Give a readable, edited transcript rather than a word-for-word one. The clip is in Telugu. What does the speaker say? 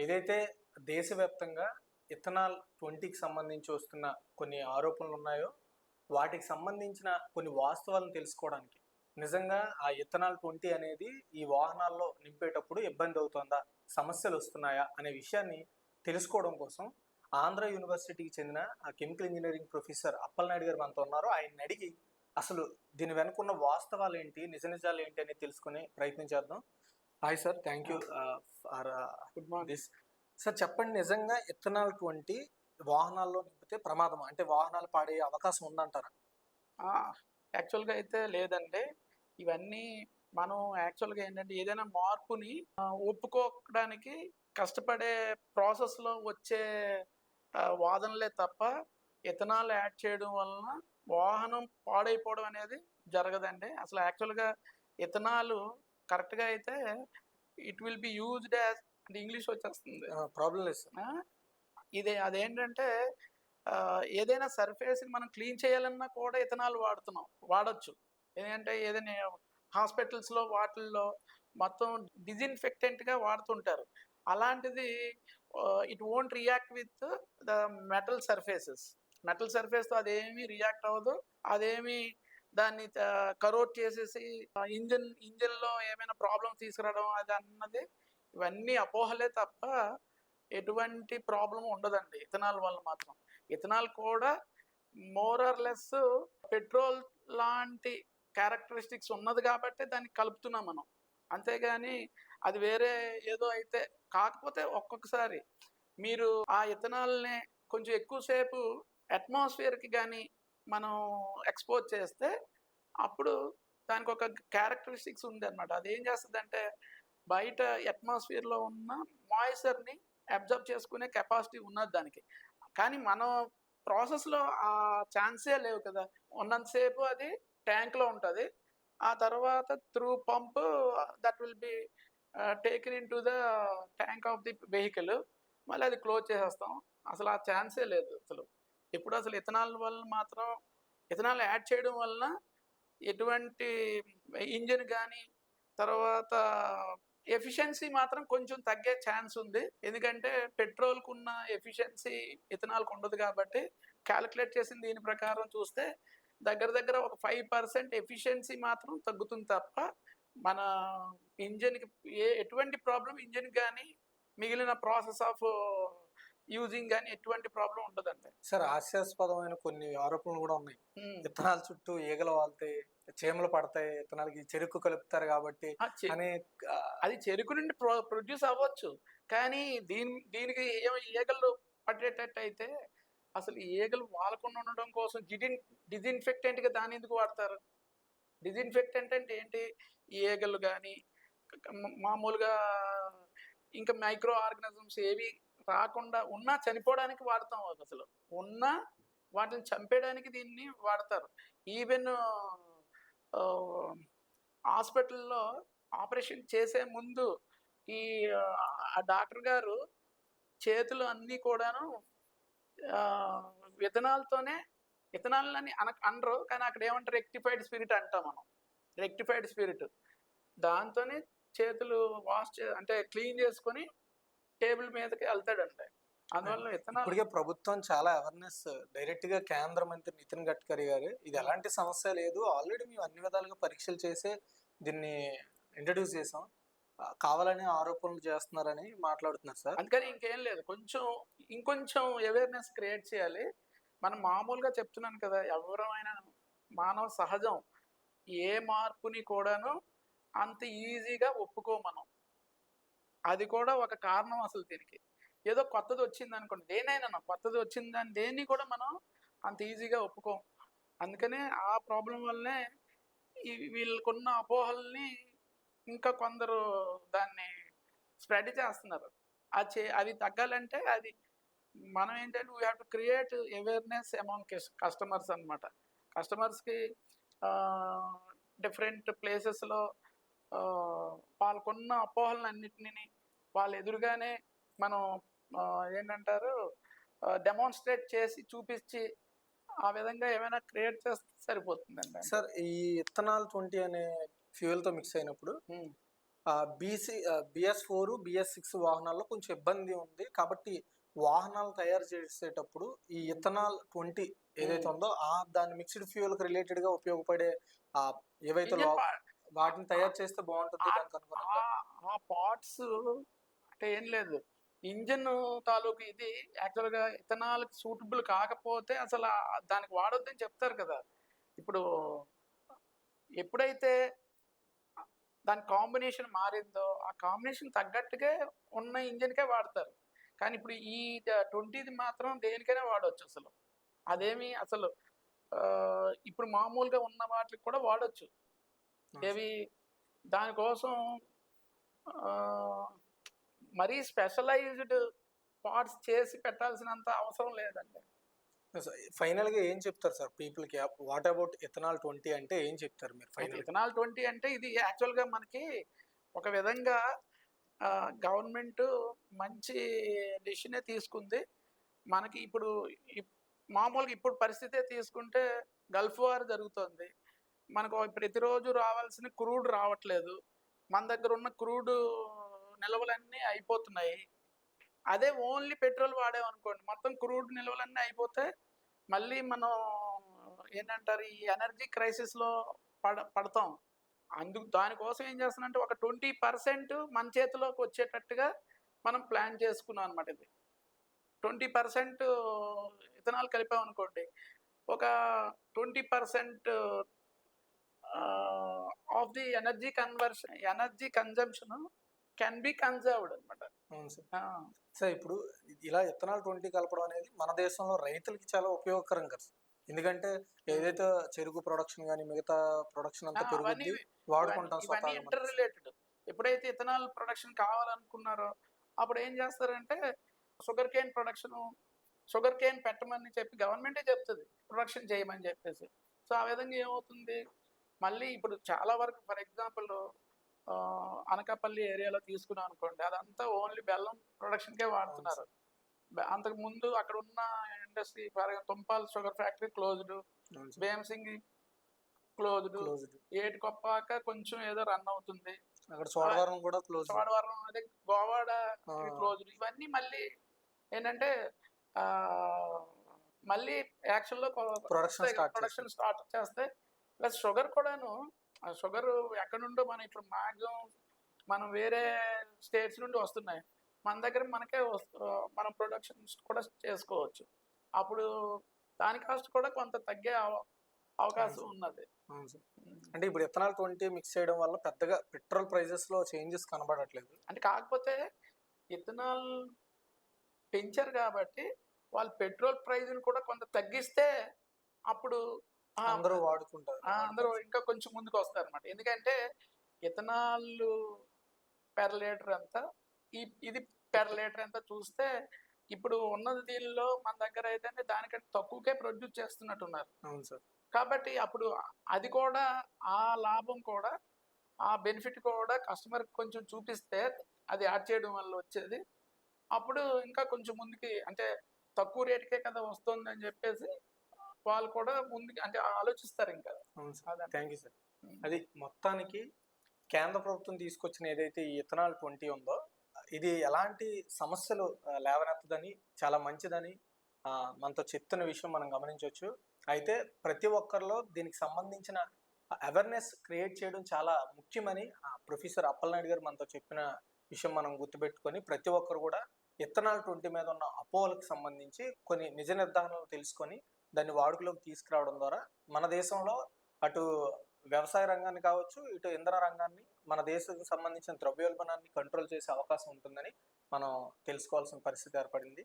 ఏదైతే దేశవ్యాప్తంగా ఇథనాల్ 20కి సంబంధించి వస్తున్న కొన్ని ఆరోపణలు ఉన్నాయో, వాటికి సంబంధించిన కొన్ని వాస్తవాలను తెలుసుకోవడానికి నిజంగా ఆ ఇథనాల్ 20 అనేది ఈ వాహనాల్లో నింపేటప్పుడు ఇబ్బంది అవుతుందా, సమస్యలు వస్తున్నాయా అనే విషయాన్ని తెలుసుకోవడం కోసం ఆంధ్ర యూనివర్సిటీకి చెందిన ఆ కెమికల్ ఇంజనీరింగ్ ప్రొఫెసర్ అప్పలనాయుడు గారు మనతో ఉన్నారు. ఆయన్ని అడిగి అసలు దీని వెనుకున్న వాస్తవాలు ఏంటి, నిజ నిజాలు ఏంటి అనేది తెలుసుకునే ప్రయత్నం చేద్దాం. Hi sir, thank you for good morning. This. Sir చెప్పండి, నిజంగా ఇథనాల్ 20 వాహనాల్లో నింపితే ప్రమాదమా? అంటే వాహనాలు పాడే అవకాశం ఉందంటారా? యాక్చువల్గా అయితే లేదండి. ఇవన్నీ మనం యాక్చువల్గా ఏంటంటే ఏదైనా మార్పుని ఒప్పుకోవడానికి కష్టపడే ప్రాసెస్లో వచ్చే వాదనలే తప్ప ఇథనాల్ యాడ్ చేయడం వలన వాహనం పాడైపోవడం అనేది జరగదండి. అసలు యాక్చువల్గా ఇథనాల్ కరెక్ట్గా అయితే it will be used as అంటే ఇంగ్లీష్ వచ్చేస్తుంది. ప్రాబ్లం లేదు సార్. ఇదే అదేంటంటే ఏదైనా సర్ఫేస్ని మనం క్లీన్ చేయాలన్నా కూడా ఇథనాల్ వాడచ్చు. ఎందుకంటే ఏదైనా హాస్పిటల్స్లో వాటిల్లో మొత్తం డిజిన్ఫెక్టెంట్గా వాడుతుంటారు. అలాంటిది it won't react with the metal సర్ఫేస్తో అదేమీ రియాక్ట్ అవ్వదు. అదేమి దాన్ని కరోట్ చేసేసి ఇంజిన్లో ఏమైనా ప్రాబ్లమ్ తీసుకురావడం అది అన్నది ఇవన్నీ అపోహలే తప్ప ఎటువంటి ప్రాబ్లం ఉండదండి ఇథనాల్ వల్ల మాత్రం. ఇథనాల్ కూడా మోర్ ఆర్ లెస్ పెట్రోల్ లాంటి క్యారెక్టరిస్టిక్స్ ఉన్నది కాబట్టి దాన్ని కలుపుతున్నాం మనం. అంతేగాని అది వేరే ఏదో అయితే కాకపోతే ఒక్కొక్కసారి మీరు ఆ ఇథనాల్ని కొంచెం ఎక్కువసేపు అట్మాస్ఫియర్కి కానీ మనం ఎక్స్పోజ్ చేస్తే అప్పుడు దానికి ఒక క్యారెక్టరిస్టిక్స్ ఉంది అనమాట. అది ఏం చేస్తుందంటే బయట అట్మాస్ఫియర్లో ఉన్న మాయిశ్చర్ని అబ్జర్వ్ చేసుకునే కెపాసిటీ ఉన్నది దానికి. కానీ మనం ప్రాసెస్లో ఆ ఛాన్సే లేవు కదా. ఉన్నంతసేపు అది ట్యాంక్లో ఉంటుంది. ఆ తర్వాత through pump that will be taken in to the tank of the vehicle. మళ్ళీ అది క్లోజ్ చేసేస్తాం. అసలు ఆ ఛాన్సే లేదు అసలు. ఇప్పుడు అసలు ఇథనాల్ వల్ల మాత్రం ఇథనాల్ యాడ్ చేయడం వలన ఎటువంటి ఇంజిన్ కానీ తర్వాత ఎఫిషియన్సీ మాత్రం కొంచెం తగ్గే ఛాన్స్ ఉంది. ఎందుకంటే పెట్రోల్కు ఉన్న ఎఫిషియన్సీ ఇథనాల్కు ఉండదు కాబట్టి క్యాలిక్యులేట్ చేసిన దీని ప్రకారం చూస్తే దగ్గర ఒక 5% ఎఫిషియన్సీ మాత్రం తగ్గుతుంది తప్ప మన ఇంజిన్కి ఎటువంటి ప్రాబ్లం ఇంజిన్ కానీ మిగిలిన ప్రాసెస్ ఆఫ్ యూజింగ్ కానీ ఎటువంటి ప్రాబ్లం ఉండదండి. సార్, హాస్యాస్పదమైన కొన్ని ఆరోపణలు కూడా ఉన్నాయి. విత్తనాల చుట్టూ ఈగలు వాళ్తాయి, చీమలు పడతాయి, విత్తనాలకి చెరుకు కలుపుతారు కాబట్టి అని. అది చెరుకు నుండి ప్రొడ్యూస్ అవ్వచ్చు, కానీ దీనికి ఏమో ఈగలు పట్టేటట్టు అయితే అసలు ఈగలు వాలకుండా ఉండడం కోసం డిజిన్ఫెక్టెంట్గా దాన్ని ఎందుకు వాడతారు? డిజిన్ఫెక్టెంట్ అంటే ఏంటి? ఈగలు కానీ మామూలుగా ఇంకా మైక్రో ఆర్గానిజమ్స్ ఏవి రాకుండా ఉన్నా చనిపోవడానికి వాడతాం. అసలు ఉన్నా వాటిని చంపేయడానికి దీన్ని వాడతారు. ఈవెన్ హాస్పిటల్లో ఆపరేషన్ చేసే ముందు ఈ ఆ డాక్టర్ గారు చేతులు అన్నీ కూడాను ఇథనాల్ని అనరు, కానీ అక్కడ ఏమంటారు, రెక్టిఫైడ్ స్పిరిట్ అంటాం మనం. రెక్టిఫైడ్ స్పిరిట్ దాంతోనే చేతులు అంటే క్లీన్ చేసుకొని టేబుల్ మీదకి వెళ్తాడంటే అందువల్ల ఇప్పటికే ప్రభుత్వం చాలా అవేర్నెస్ డైరెక్ట్ గా కేంద్ర మంత్రి నితిన్ గడ్కరీ గారు ఇది ఎలాంటి సమస్య లేదు, ఆల్రెడీ మేము అన్ని విధాలుగా పరీక్షలు చేసే దీన్ని ఇంట్రడ్యూస్ చేసాం, కావాలని ఆరోపణలు చేస్తున్నారని మాట్లాడుతున్నారు సార్. అందుకని ఇంకేం లేదు, ఇంకొంచెం అవేర్నెస్ క్రియేట్ చేయాలి. మనం మామూలుగా చెప్తున్నాను కదా, ఎవరైనా మానవ సహజం ఏ మార్పుని కూడాను అంత ఈజీగా ఒప్పుకో మనం. అది కూడా ఒక కారణం అసలు దీనికి. ఏదో కొత్తది వచ్చింది అనుకోండి, దేనైనా కొత్తది వచ్చిందని దేన్ని కూడా మనం అంత ఈజీగా ఒప్పుకోం. అందుకనే ఆ ప్రాబ్లం వల్లనే వీళ్ళకున్న అపోహల్ని ఇంకా కొందరు దాన్ని స్ప్రెడ్ చేస్తున్నారు. అవి తగ్గాలంటే అది మనం ఏంటంటే we have to create awareness among customers అనమాట. కస్టమర్స్కి డిఫరెంట్ ప్లేసెస్లో వాళ్ళకున్న అపోహలను అన్నిటినీ వాళ్ళ ఎదురుగానే మనం ఏంటంటారు డెమాన్స్ట్రేట్ చేసి చూపించి ఆ విధంగా ఏమైనా క్రియేట్ చేస్తే సరిపోతుందండి. సార్, ఈ ఇథనాల్ 20 అనే ఫ్యూయల్తో మిక్స్ అయినప్పుడు BS4 BS6 వాహనాల్లో కొంచెం ఇబ్బంది ఉంది కాబట్టి వాహనాలు తయారు చేసేటప్పుడు ఈ ఇథనాల్ 20 ఏదైతే ఉందో దాని మిక్స్డ్ ఫ్యూయల్ కి రిలేటెడ్ గా ఉపయోగపడే ఆ ఏవైతే ఇంజన్ వాటిని తయారు చేస్తే బాగుంటుంది దానికి అనుగుణంగా. ఆ పార్ట్స్ అంటే ఏం లేదు, ఇంజన్ తాలూకు ఇది యాక్చువల్గా ఇథనాల్ సూటబుల్ కాకపోతే అసలు దానికి వాడొద్దని చెప్తారు కదా. ఇప్పుడు ఎప్పుడైతే దాని కాంబినేషన్ మారిందో ఆ కాంబినేషన్ తగ్గట్టుగా ఉన్న ఇంజన్కే వాడతారు. కానీ ఇప్పుడు ఈ 20ది మాత్రం దేనికైనా వాడవచ్చు అసలు. అదేమి అసలు ఇప్పుడు మామూలుగా ఉన్న వాటికి కూడా వాడొచ్చు. ఏవి దానికోసం మరీ స్పెషలైజ్డ్ పార్ట్స్ చేసి పెట్టాల్సినంత అవసరం లేదండి. ఫైనల్ గా ఏం చెప్తారు సార్ పీపుల్ కి? వాట్ అబౌట్ ఇథనాల్ 20 అంటే ఏం చెప్తారు మీరు ఫైనల్? ఇథనాల్ 20 అంటే ఇది యాక్చువల్గా మనకి ఒక విధంగా గవర్నమెంట్ మంచి డిసిషనే తీసుకుంది. మనకి ఇప్పుడు మామూలుగా ఇప్పుడు పరిస్థితే తీసుకుంటే గల్ఫ్ వార్ జరుగుతుంది. మనకు ప్రతిరోజు రావాల్సిన క్రూడ్ రావట్లేదు. మన దగ్గర ఉన్న క్రూడ్ నిల్వలన్నీ అయిపోతున్నాయి. అదే ఓన్లీ పెట్రోల్ వాడామనుకోండి మొత్తం క్రూడ్ నిల్వలన్నీ అయిపోతే మళ్ళీ మనం ఏంటంటారు ఈ ఎనర్జీ క్రైసిస్లో పడతాం. దానికోసం ఏం చేస్తానంటే ఒక 20% మన చేతిలోకి వచ్చేటట్టుగా మనం ప్లాన్ చేసుకున్నాం అనమాట. ఇది 20% ఇథనాల్ కలిపామనుకోండి, ఒక 20% of the energy consumption can be conserved అనమాట. అవును సార్. సార్ ఇప్పుడు ఇలా ఇథనాల్ 20 కలపడం అనేది మన దేశంలో రైతులకి చాలా ఉపయోగకరం కదా సార్. ఎందుకంటే ఏదైతే చెరుకు ప్రొడక్షన్ కానీ మిగతా ప్రొడక్షన్ అంతా పెరుగుద్ది, వాడుకుంటాం ఇవన్నీ ఇంటర్ రిలేటెడ్. ఎప్పుడైతే ఇథనాల్ ప్రొడక్షన్ కావాలనుకున్నారో అప్పుడు ఏం చేస్తారంటే షుగర్ కేన్ పెట్టమని చెప్పి గవర్నమెంటే చెప్తుంది ప్రొడక్షన్ చేయమని చెప్పేసి. సో ఆ విధంగా ఏమవుతుంది, మళ్ళీ ఇప్పుడు చాలా వరకు ఫర్ ఎగ్జాంపుల్ అనకాపల్లి ఏరియాలో తీసుకున్నాం అనుకోండి, అదంతా ఓన్లీ బెల్లం ప్రొడక్షన్కే వాడుతున్నారు. అంతకు ముందు అక్కడ ఉన్న industry Tumpal sugar factory closed, Bheemasingi closed, Etikoppaka కొంచెం ఏదో రన్ అవుతుంది, చోడవరం కూడా క్లోజ్, చోడవరం అదే గోవాడ క్లోజ్డ్. ఇవన్నీ మళ్ళీ ఏంటంటే మళ్ళీ యాక్షన్లో ప్రొడక్షన్ స్టార్ట్ చేస్తే ప్లస్ షుగర్ కూడాను. షుగర్ ఎక్కడ నుండో మనం ఇప్పుడు మనం వేరే స్టేట్స్ నుండి వస్తున్నాయి, మన దగ్గర మనకే మనం ప్రొడక్షన్స్ కూడా చేసుకోవచ్చు. అప్పుడు దాని కాస్ట్ కూడా కొంత తగ్గే అవకాశం ఉన్నది. అంటే ఇప్పుడు ఇథనాల్ 20 మిక్స్ చేయడం వల్ల పెద్దగా పెట్రోల్ ప్రైజెస్ లో చేంజెస్ కనబడట్లేదు. అంటే కాకపోతే ఇథనాల్ పెంచారు కాబట్టి వాళ్ళు పెట్రోల్ ప్రైజ్ని కూడా కొంత తగ్గిస్తే అప్పుడు అందరూ వాడుకుంటారు, అందరూ ఇంకా కొంచెం ముందుకు వస్తారు అనమాట. ఎందుకంటే ఇథనాల్ పెర్ లీటర్ ఎంత, ఇది పెర్ లీటర్ ఎంత చూస్తే ఇప్పుడు ఉన్నది దీనిలో మన దగ్గర అయితే దానికంటే తక్కువకే ప్రొడ్యూస్ చేస్తున్నట్టున్నారు. అవును సార్. కాబట్టి అప్పుడు అది కూడా ఆ లాభం కూడా ఆ బెనిఫిట్ కూడా కస్టమర్కి కొంచెం చూపిస్తే అది యాడ్ చేయడం వల్ల వచ్చేది. అప్పుడు ఇంకా కొంచెం ముందుకి అంటే తక్కువ రేటుకే కదా వస్తుంది అని చెప్పేసి వాళ్ళు కూడా ముందుకి అంటే ఆలోచిస్తారు ఇంకా. అవును సార్, థ్యాంక్ యూ సార్. అది మొత్తానికి కేంద్ర ప్రభుత్వం తీసుకొచ్చిన ఏదైతే ఈ ఇథనాల్ 20 ఉందో ఇది ఎలాంటి సమస్యలు లేవనెత్తదని, చాలా మంచిదని మనతో చెప్తున్న విషయం మనం గమనించవచ్చు. అయితే ప్రతి ఒక్కరిలో దీనికి సంబంధించిన అవేర్నెస్ క్రియేట్ చేయడం చాలా ముఖ్యమని ప్రొఫెసర్ అప్పలనాయుడు గారు మనతో చెప్పిన విషయం మనం గుర్తుపెట్టుకొని ప్రతి ఒక్కరు కూడా ఇథనాల్ 20 మీద ఉన్న అపోహలకు సంబంధించి కొన్ని నిజ నిర్ధారణలు తెలుసుకొని దాన్ని వాడుకలోకి తీసుకురావడం ద్వారా మన దేశంలో అటు వ్యవసాయ రంగాన్ని కావచ్చు, ఇటు ఇంధన రంగాన్ని, మన దేశానికి సంబంధించిన ద్రవ్యోల్బణాన్ని కంట్రోల్ చేసే అవకాశం ఉంటుందని మనం తెలుసుకోవాల్సిన పరిస్థితి ఏర్పడింది.